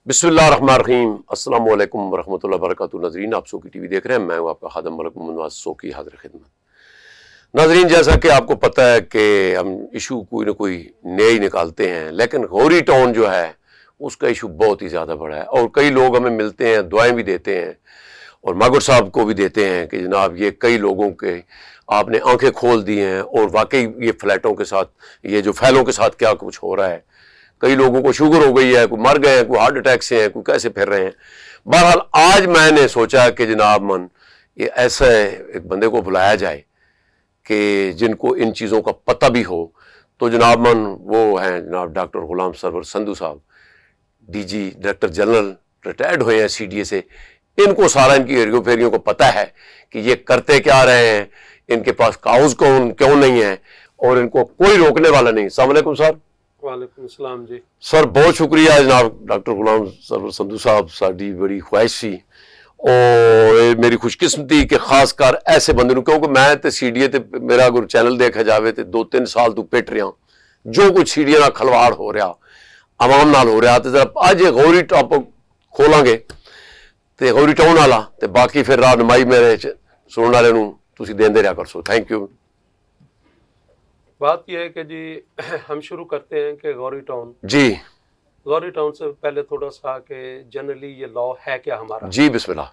बिस्मिल्लाहिर्रहमानिर्रहीम अस्सलाम वालेकुम वरहमतुल्लाहि वबरकातुहू। नाज़रीन, आप सो की टीवी देख रहे हैं। मैं हूं आपका खादम मलिक मोहम्मद नवाज सो की हाजिर खिदमत। नाज़रीन, जैसा कि आपको पता है कि हम इशू कोई ना कोई नए ही निकालते हैं, लेकिन गौरी टाउन जो है उसका इशू बहुत ही ज़्यादा बड़ा है और कई लोग हमें मिलते हैं, दुआएं भी देते हैं और मागुर साहब को भी देते हैं कि जनाब ये कई लोगों के आपने आंखें खोल दी हैं और वाकई ये फ्लैटों के साथ, ये जो फैलों के साथ क्या कुछ हो रहा है। कई लोगों को शुगर हो गई है, कोई मर गए हैं, कोई हार्ट अटैक से हैं, कोई कैसे फिर रहे हैं। बहरहाल आज मैंने सोचा कि जनाब मन ये ऐसा एक बंदे को बुलाया जाए कि जिनको इन चीज़ों का पता भी हो। तो जनाब मन वो हैं जनाब डॉक्टर गुलाम सरवर संधू साहब, डीजी डायरेक्टर जनरल, रिटायर्ड हुए हैं सीडीए से। इनको सारा इनकी एरियो फेरियों को पता है कि ये करते क्या रहे हैं, इनके पास कागज क्यों नहीं है और इनको कोई रोकने वाला नहीं। अस्सलाम वालेकुम सर। वालेकुम सलाम जी। सर बहुत शुक्रिया जनाब डॉक्टर गुलाम सरवर संधू साहब, साड़ी बड़ी ख्वाहिश सी और मेरी खुशकिस्मती कि खास कर ऐसे बंदे नूं, क्योंकि मैं तो सीडीए ते मेरा अगर चैनल देखा जाए तो 2-3 साल तू पिट रहा जो कुछ सीडीए नाल खलवाड़ हो रहा, आवाम नाल हो रहा। तो जरा अज गौरी टॉपिक खोलांगे तो गौरी टाउन वाला तो बाकी फिर रहनुमाई मेरे सुनने वाले नूं तुसीं देंदे रहा करसो। Thank you. बात यह है कि जी हम शुरू करते हैं कि गौरी टाउन से पहले थोड़ा सा कि जनरली ये लॉ है क्या हमारा। जी बिस्मिल्लाह।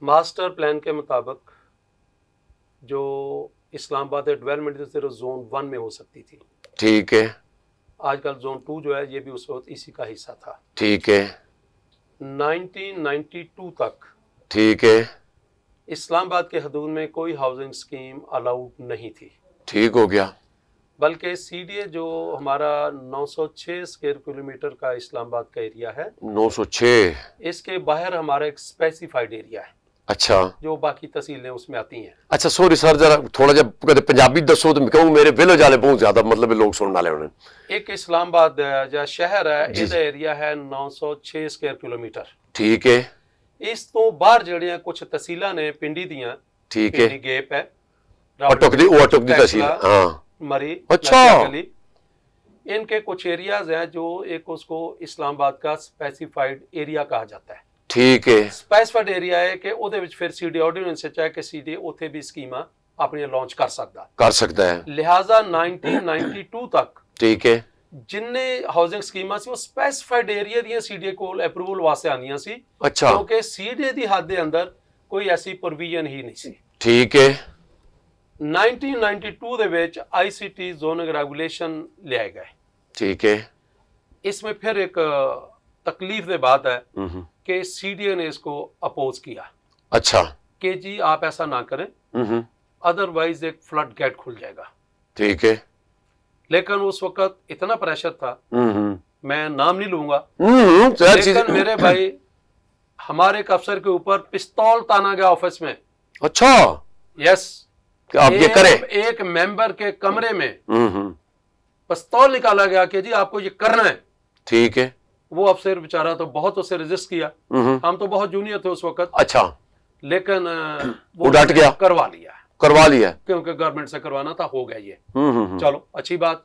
मास्टर प्लान के मुताबिक जो इस्लामाबाद डेवलपमेंट सिर्फ जोन 1 में हो सकती थी, ठीक है। आजकल जोन 2 जो है ये भी उस वक्त इसी का हिस्सा था, ठीक है। 1992 तक ठीक है। इस्लामाबाद के हदूद में कोई हाउसिंग स्कीम अलाउड नहीं थी। ठीक हो गया। बल्कि सीडीए जो हमारा 906 स्क्वायर किलोमीटर का इस्लामाबाद का एरिया है, 906, इसके बाहर हमारा एक स्पेसिफाइड एरिया है। अच्छा, जो बाकी तहसीलें उसमें आती हैं। अच्छा सॉरी सर, जरा थोड़ा जब कदे पंजाबी दसो तो कहूँ मेरे विलेज वाले बहुत ज्यादा मतलब लोग सुनने वाले होने। एक इस्लामाबाद जो शहर है इसका एरिया है 906 स्क्वायर किलोमीटर। ठीक है। इस तो बाहर जड़ियां कुछ तहसीलां ने पिंडी दियां। ठीक है। गेप है, अटक दी तहसील, हाँ मरी। अच्छा, इनके कुछ एरियाज हैं जो एक उसको इस्लामाबाद का स्पेसिफाइड एरिया कहा जाता है। ठीक है। स्पेसिफाइड एरिया है कि ਉਹਦੇ ਵਿੱਚ फिर सीडी ऑर्डिनेंस से चाहे कि सीडी ਉੱਥੇ भी स्कीमां अपनी लॉन्च कर सकता है। लिहाजा 1992 तक ठीक है जिन्ने हाउसिंग स्कीमां सी वो स्पेसिफाइड एरिया ਦੀਆਂ सीडी ਕੋਲ अप्रूवल वास्ते आंदियां सी। अच्छा, क्योंकि सीडी ਦੀ हद ਦੇ ਅੰਦਰ कोई ऐसी प्रोविजन ही नहीं सी। ठीक है। 1992 ਦੇ ਵਿੱਚ आईसीटी जोनिंग रेगुलेशन ले गए। ठीक है। इसमें फिर एक तकलीफ की बात है कि सीडीए ने इसको अपोज किया। अच्छा, कि जी आप ऐसा ना करें, अदरवाइज एक फ्लड गेट खुल जाएगा। ठीक है। लेकिन उस वक्त इतना प्रेशर था, मैं नाम नहीं लूंगा, लेकिन मेरे भाई हमारे एक अफसर के ऊपर पिस्तौल ताना गया ऑफिस में। अच्छा, यस, आप ये करें। एक मेंबर के कमरे में पिस्तौल निकाला गया कि जी आपको ये करना है। ठीक है। वो अफसर बेचारा तो बहुत उससे रेजिस्ट किया, हम तो बहुत जूनियर थे उस वक्त। अच्छा, लेकिन वो डट गया, करवा लिया क्योंकि गवर्नमेंट से करवाना था, हो गया ये। चलो अच्छी बात।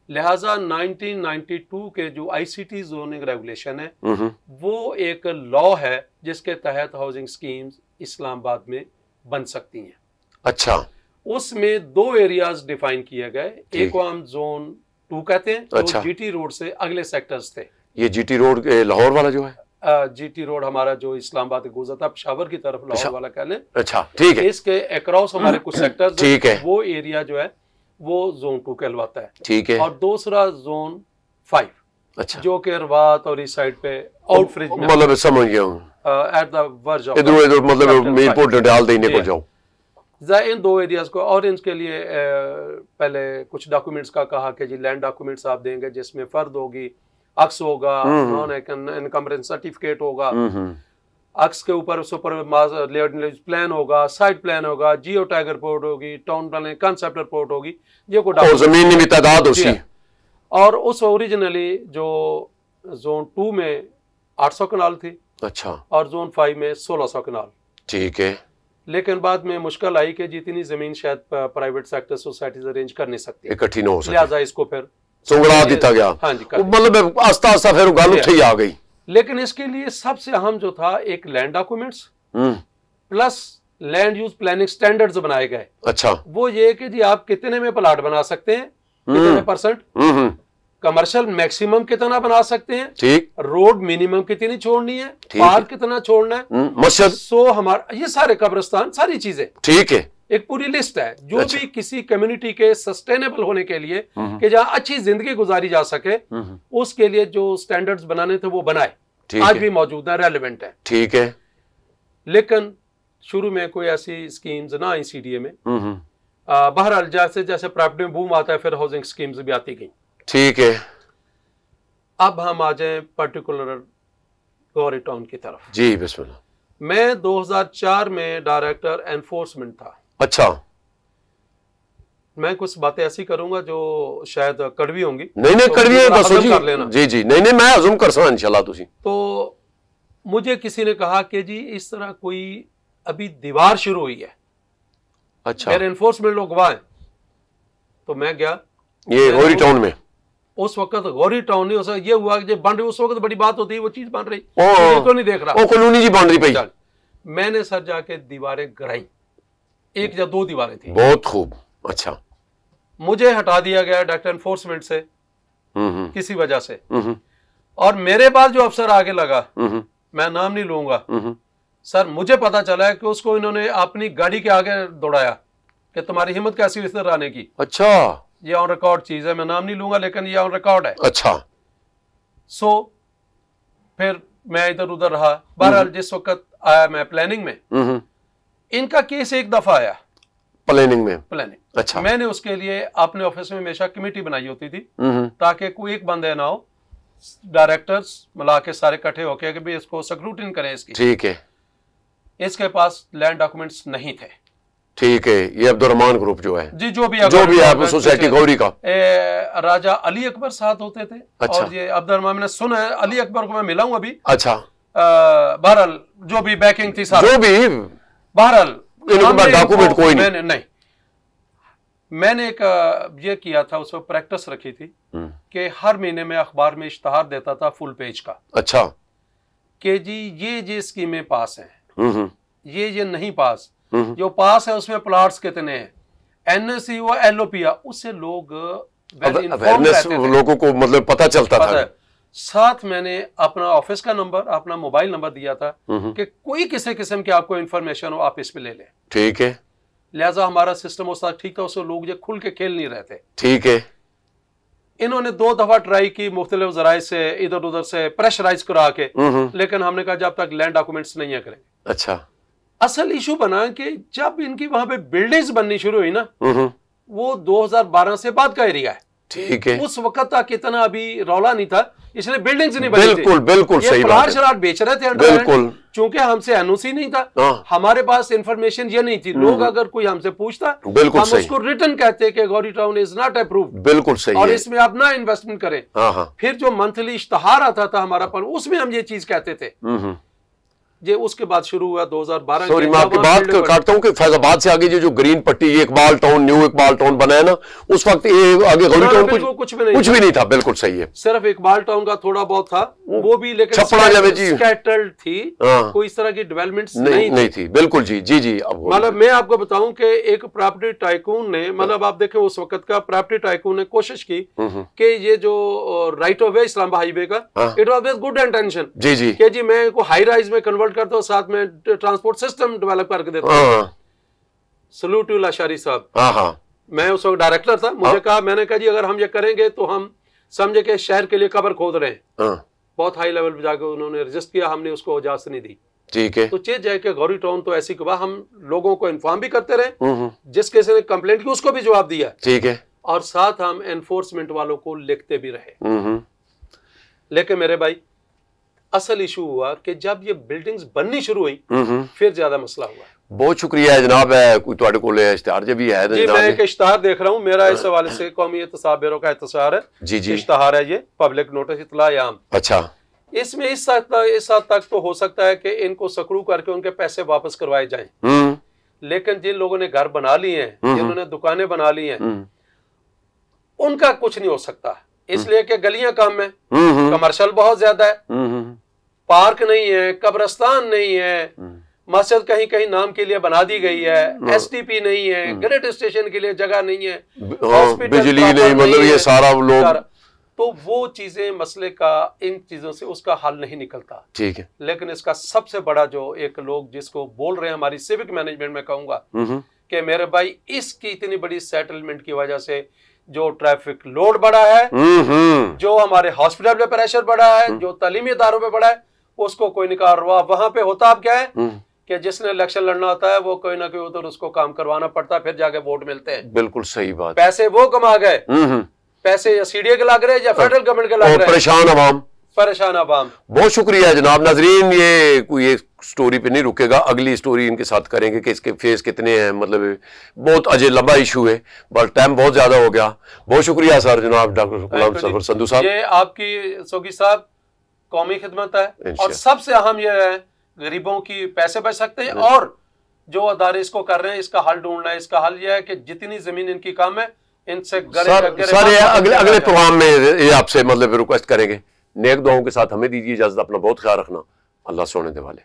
लिहाजा 1992 के जो आईसीटी जोनिंग रेगुलेशन है वो एक लॉ है जिसके तहत हाउसिंग स्कीम्स इस्लामाबाद में बन सकती हैं। अच्छा, उसमें 2 एरियाज डिफाइन किए गए। एक को हम जोन 2 कहते हैं, जो जीटी रोड से अगले सेक्टर्स थे। ये जीटी रोड लाहौर वाला जो है, जीटी रोड हमारा जो इस्लामाबाद गुजरता पेशावर की तरफ लाहौर वाला कह लें। अच्छा, ठीक है। इसके अक्रॉस हमारे कुछ सेक्टर्स, ठीक है, वो एरिया जो है वो जोन 2 कहलवाता है। ठीक है। और दूसरा जोन 5, अच्छा, जो कि रवात और इस साइड पे आउटफ्रिज में, मतलब समझ गया हूं, एट द वर्ज ऑफ इधर मतलब मीरपुर डाल देने को जाओ। इन 2 एरियाज को, और इनके लिए पहले कुछ डॉक्यूमेंट्स का कहा कि जी लैंड डॉक्यूमेंट्स आप देंगे जिसमें फर्द होगी, अक्स होगा, नॉन इनकम्बरेंस सर्टिफिकेट होगा, अक्स के ऊपर प्लान होगा, साइट प्लान होगा, जियो टैग रिपोर्ट होगी, टाउन प्लान कंसेप्ट रिपोर्ट होगी, ये को जमीन की तादाद होगी। और उस ओरिजिनली जो जोन 2 में 800 कनाल थी, अच्छा, और जोन 5 में 1600 कनाल। ठीक है। लेकिन बाद में मुश्किल आई कि जितनी जमीन शायद प्राइवेट सेक्टर सोसाइटीज अरेंज कर नहीं सकती, इकट्ठी न हो सके, लिहाजा इसको फिर सुंगड़ा दिता गया। हाँ जी, मतलब आस्ता आस्ता फिर गल उठे ही आ गई। लेकिन इसके लिए सबसे अहम जो था, एक land documents plus land use planning standards बनाए गए। अच्छा, वो ये कि जी आप कितने में प्लाट बना सकते हैं, कितने परसेंट, कमर्शियल मैक्सिमम कितना बना सकते हैं, ठीक, रोड मिनिमम कितनी छोड़नी है, पार्क कितना छोड़ना है, मस्जिद, सो हमारा ये सारे कब्रिस्तान, सारी चीजें, ठीक है, एक पूरी लिस्ट है जो अच्छा। भी किसी कम्युनिटी के सस्टेनेबल होने के लिए कि जहां अच्छी जिंदगी गुजारी जा सके, उसके लिए जो स्टैंडर्ड्स बनाने थे वो बनाए, आज भी मौजूद है, रेलेवेंट है, ठीक है। लेकिन शुरू में कोई ऐसी स्कीम्स ना आई सीडीए में। बहरहाल जैसे जैसे प्रॉपर्टी में बूम आता है फिर हाउसिंग स्कीम्स भी आती गई, ठीक है। अब हम आ जाए पर्टिकुलर गौरी टाउन की तरफ। जी बिस्मिल्लाह। मैं 2004 में डायरेक्टर एनफोर्समेंट था। अच्छा। मैं कुछ बातें ऐसी करूंगा जो शायद कड़वी होंगी। नहीं नहीं, कड़वी है, दसो जी। जी जी, नहीं नहीं, मैं अज़ूम कर सकता इंशाल्लाह। तुसी तो मुझे किसी ने कहा कि जी इस तरह कोई अभी दीवार शुरू हुई है। अच्छा। मेरे एनफोर्समेंट लोग गवाह हैं। तो मैं गया ये गौरी टाउन में। उस वक्त गौरी टाउन नहीं हो सकता, ये हुआ कि बन रही, उस वक्त बड़ी बात होती है, वो चीज बन रही, तो नहीं देख रहा, कॉलोनी जी बन रही पई। मैंने सर जाके दीवारें गिराई, एक या दो दीवारें थी। बहुत खूब। अच्छा। मुझे हटा दिया गया डायरेक्टर एनफोर्समेंट से किसी वजह से, और मेरे बाद जो अफसर आगे लगा, मैं नाम नहीं लूंगा सर, मुझे पता चला है कि उसको इन्होंने अपनी गाड़ी के आगे दौड़ाया कि तुम्हारी हिम्मत कैसी इस तरह आने की। अच्छा। ये ऑन रिकॉर्ड चीज है, मैं नाम नहीं लूंगा लेकिन ये ऑन रिकॉर्ड है। अच्छा। सो फिर मैं इधर उधर रहा। बहरहाल जिस वक्त आया मैं प्लानिंग में, इनका केस एक दफा आया प्लानिंग में। प्लानिंग। अच्छा। मैंने उसके लिए अपने ऑफिस में हमेशा कमेटी बनाई होती थी ताकि कोई एक बंदे ना हो, डायरेक्टर्स मिला के सारे इकट्ठे होके कि भाई इसको स्क्रूटिनी करें इसकी। ठीक है। इसके पास लैंड डॉक्यूमेंट्स नहीं थे। ठीक है। ये अब्दुर्रहमान ग्रुप जो है जी, जो भी है सोसाइटी गौरी का, राजा अली अकबर साथ होते थे। अच्छा। और ये अब्दुर्रहमान, मैंने सुना है अली अकबर को मैं मिला हूं अभी। अच्छा। बहरहाल जो भी बैकिंग थी सारा, जो भी, बहरहाल डॉक्यूमेंट कोई नहीं। मैंने एक ये किया था, उस वक्त प्रैक्टिस रखी थी कि हर महीने में अखबार में इश्तहार देता था फुल पेज का। अच्छा। कि जी ये स्कीमें पास हैं, ये नहीं पास, जो पास है उसमें प्लॉट्स कितने हैं, एनएससी हुआ, एलओपी हुआ, उससे लोग लोगों को मतलब पता चलता था। साथ मैंने अपना ऑफिस का नंबर, अपना मोबाइल नंबर दिया था कि कोई किसी किस्म की आपको इंफॉर्मेशन हो आप इस पे ले लें। ठीक है। लिहाजा हमारा सिस्टम उस ठीक था, उससे लोग जो खुल के खेल नहीं रहे थे। ठीक है। इन्होंने 2 दफा ट्राई की मुख्तलिफ जराए से, इधर उधर से प्रेशराइज करा के, लेकिन हमने कहा जब तक लैंड डॉक्यूमेंट्स नहीं है करेंगे। अच्छा। असल इशू बना कि जब इनकी वहां पे बिल्डिंग्स बननी शुरू हुई ना, वो 2012 से बाद का एरिया है। ठीक है। उस वक्त तक इतना अभी रौला नहीं था, इसलिए बिल्डिंग्स नहीं बनी। बिल्कुल बिल्कुल सही बात है। शराब बेच रहे थे बिल्कुल, चूंकि हमसे एनओसी नहीं था, हमारे पास इंफॉर्मेशन ये नहीं थी। लोग अगर कोई हमसे पूछता, बिल्कुल हम उसको रिटर्न कहते कि Gauri town is not approved. बिल्कुल सही। और इसमें आप ना इन्वेस्टमेंट करें। फिर जो मंथली इश्तहार आता था हमारा पर, उसमें हम ये चीज कहते थे। ये उसके बाद शुरू हुआ 2012। सॉरी मैं आपकी बात काटता हूँ कि फैजाबाद से आगे जो ग्रीन पट्टी, ये Iqbal town, new Iqbal town बना है ना, उस वक्त ये आगे गौरी टाउन कुछ भी नहीं था। बिल्कुल सही है। सिर्फ इकबाल टाउन का थोड़ा बहुत था, वो भी लेकिन स्कैटर्ड थी, कोई इस तरह की डेवलपमेंट्स नहीं थी। बिल्कुल जी जी जी। मतलब मैं आपको बताऊं कि एक प्रॉपर्टी टाइकून ने, मतलब आप देखें उस वक्त का प्रॉपर्टी टाइकून ने कोशिश की कि ये जो right of way Islamabad highway का, it was with good intention जी जी, कि जी मैं को हाई राइज में कन्वर्ट करता हूं, साथ में ट्रांसपोर्ट सिस्टम डेवलप करके देता हूं। सलूट टू लाशारी साहब, मैं उस वक्त डायरेक्टर था। मुझे कहा, मैंने कहा जी अगर हम ये करेंगे तो हम समझे कि शहर के लिए कब्र खोद रहे हैं। बहुत हाई लेवल पे जाकर उन्होंने रजिस्ट किया, हमने उसको इजाजत नहीं दी। ठीक है। तो चीज जाए कि गौरी टाउन तो ऐसी के बाद हम लोगों को इन्फॉर्म भी करते रहे, जिस किसी ने कंप्लेंट की उसको भी जवाब दिया। ठीक है। और साथ हम एनफोर्समेंट वालों को लिखते भी रहे। लेकिन मेरे भाई असल इशू हुआ कि जब ये बिल्डिंग्स बननी शुरू हुई, फिर ज्यादा मसला हुआ। बहुत शुक्रिया जनाब। है कोई तुम्हारे को इश्तिहार जो भी है जी, मैं एक इश्तिहार देख रहा हूँ, मेरा इस हवाले से कौमी एहतसाब ब्यूरो का इश्तिहार है जी जी, इश्तिहार है ये, पब्लिक नोटिस इत्तला आम। अच्छा। इसमें इस हद तक तो हो सकता है कि इनको सक्रू करके उनके पैसे वापस करवाए जाएं, लेकिन जिन लोगों ने घर बना लिए हैं, जिन्होंने दुकानें बना ली हैं, उनका कुछ नहीं हो सकता। इसलिए कि गलियां कम है, कमर्शियल बहुत ज्यादा है, पार्क नहीं है, कब्रिस्तान नहीं है, मस्जिद कहीं कहीं नाम के लिए बना दी गई है, एसटीपी नहीं है, ग्रेड स्टेशन के लिए जगह नहीं है, बिजली नहीं, मतलब ये सारा लोग, तो वो चीजें मसले का, इन चीजों से उसका हल नहीं निकलता। ठीक है। लेकिन इसका सबसे बड़ा जो एक लोग जिसको बोल रहे हैं हमारी सिविक मैनेजमेंट में कहूंगा कि मेरे भाई इसकी इतनी बड़ी सेटलमेंट की वजह से जो ट्रैफिक लोड बढ़ा है, जो हमारे हॉस्पिटल पे प्रेशर बढ़ा है, जो तालीमी इदारों पे बढ़ा है, उसको कोई निकाल रहा। वहां पे होता अब क्या है कि जिसने इलेक्शन लड़ना होता है वो कोई ना कोई उधर उसको काम करवाना पड़ता है, फिर जाके वोट मिलते हैं। बिल्कुल सही बात। पैसे वो कमा गए, पैसे या सीडीए के लग रहे या फेडरल गवर्नमेंट के लग रहे, परेशान आवाम। बहुत शुक्रिया जनाब। नाजरीन, ये कोई एक स्टोरी पे नहीं रुकेगा, अगली स्टोरी इनके साथ करेंगे कि इसके फेस कितने हैं, मतलब बहुत अजय लंबा इशू है, बट टाइम बहुत ज्यादा हो गया। बहुत शुक्रिया सर, जनाब डॉक्टर गुलाम सरवर संधू साहब। ये आपकी सोगी साहब कौमी खिदमत है, और सबसे अहम ये है गरीबों की पैसे बच सकते हैं, और जो अदारे इसको कर रहे हैं इसका हल ढूंढना है। इसका हल यह है कि जितनी जमीन इनकी कम है इनसे सर अगले प्रोग्राम में ये आपसे मतलब रिक्वेस्ट करेंगे। नेक दुआओं के साथ हमें दीजिए इजाजत, अपना बहुत ख्याल रखना। अल्लाह सोने दे वाले।